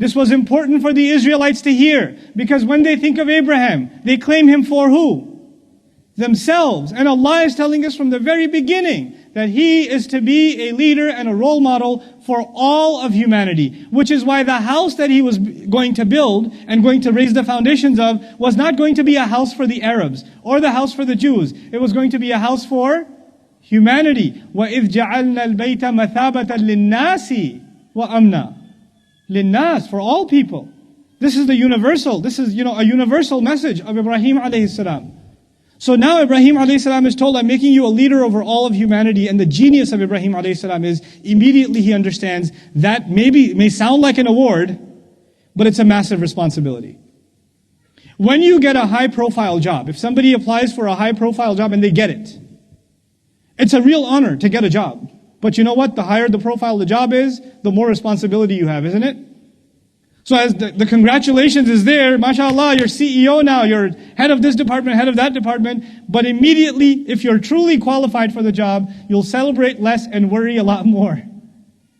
This was important for the Israelites to hear, because when they think of Abraham, they claim him for who? Themselves. And Allah is telling us from the very beginning that he is to be a leader and a role model for all of humanity. Which is why the house that he was going to build and going to raise the foundations of was not going to be a house for the Arabs or the house for the Jews. It was going to be a house for humanity. وَإِذْ جَعَلْنَا الْبَيْتَ مَثَابَةً لِلنَّاسِ وَأَمْنًا. Linnas, for all people. This is the universal, this is, a universal message of Ibrahim alayhi salam. So now Ibrahim alayhi salam is told, I'm making you a leader over all of humanity. And the genius of Ibrahim alayhi salam is, immediately he understands that maybe, it may sound like an award, but it's a massive responsibility. When you get a high profile job, if somebody applies for a high profile job and they get it, it's a real honor to get a job. But you know what? The higher the profile the job is, the more responsibility you have, isn't it? So as the congratulations is there, mashallah, you're CEO now, you're head of this department, head of that department. But immediately, if you're truly qualified for the job, you'll celebrate less and worry a lot more.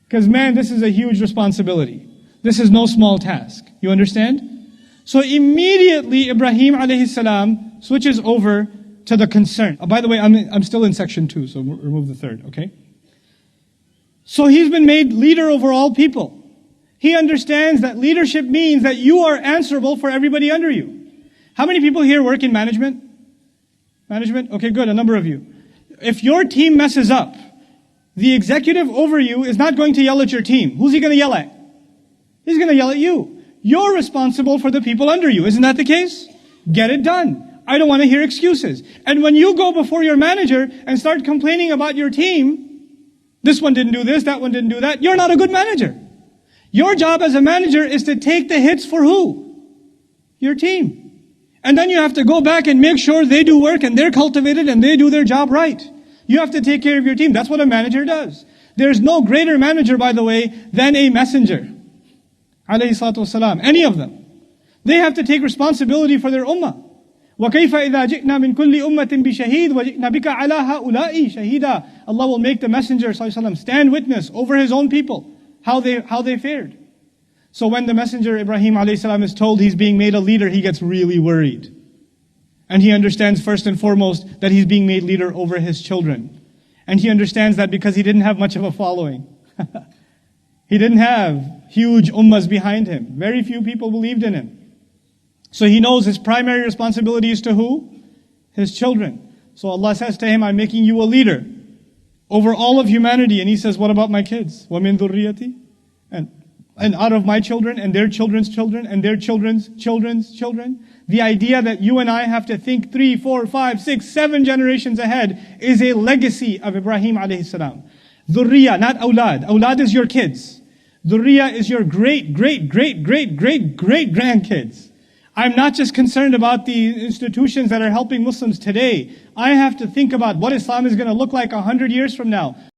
Because man, this is a huge responsibility. This is no small task. You understand? So immediately, Ibrahim alayhi salam switches over to the concern. Oh, by the way, I'm still in section 2, so remove the third, okay? So he's been made leader over all people. He understands that leadership means that you are answerable for everybody under you. How many people here work in management? Management? Okay, good, a number of you. If your team messes up, the executive over you is not going to yell at your team. Who's he going to yell at? He's going to yell at you. You're responsible for the people under you. Isn't that the case? Get it done. I don't want to hear excuses. And when you go before your manager and start complaining about your team, this one didn't do this, that one didn't do that, you're not a good manager. Your job as a manager is to take the hits for who? Your team. And then you have to go back and make sure they do work and they're cultivated and they do their job right. You have to take care of your team. That's what a manager does. There's no greater manager, by the way, than a messenger. Alayhi salatu wasalam. Any of them. They have to take responsibility for their ummah. وَكَيْفَ إِذَا جِئْنَا مِنْ كُلِّ أُمَّةٍ بِشَهِيدٍ وَجِئْنَا بِكَ عَلَىٰ هَؤُلَاءِ شَهِيدًا. Allah will make the Messenger ﷺ stand witness over his own people, how they fared. So when the Messenger Ibrahim ﷺ is told he's being made a leader, he gets really worried. And he understands first and foremost that he's being made leader over his children. And he understands that because he didn't have much of a following. He didn't have huge ummahs behind him. Very few people believed in him. So he knows his primary responsibility is to who? His children. So Allah says to him, I'm making you a leader over all of humanity. And he says, what about my kids? وَمِن ذُرِّيَّتِي? And out of my children, and their children's children, and their children's children's children. The idea that you and I have to think 3, 4, 5, 6, 7 generations ahead is a legacy of Ibrahim alayhi salam. Dhurriya, not awlad. Awlad is your kids. Dhurriya is your great, great, great, great, great, great grandkids. I'm not just concerned about the institutions that are helping Muslims today. I have to think about what Islam is going to look like 100 years from now.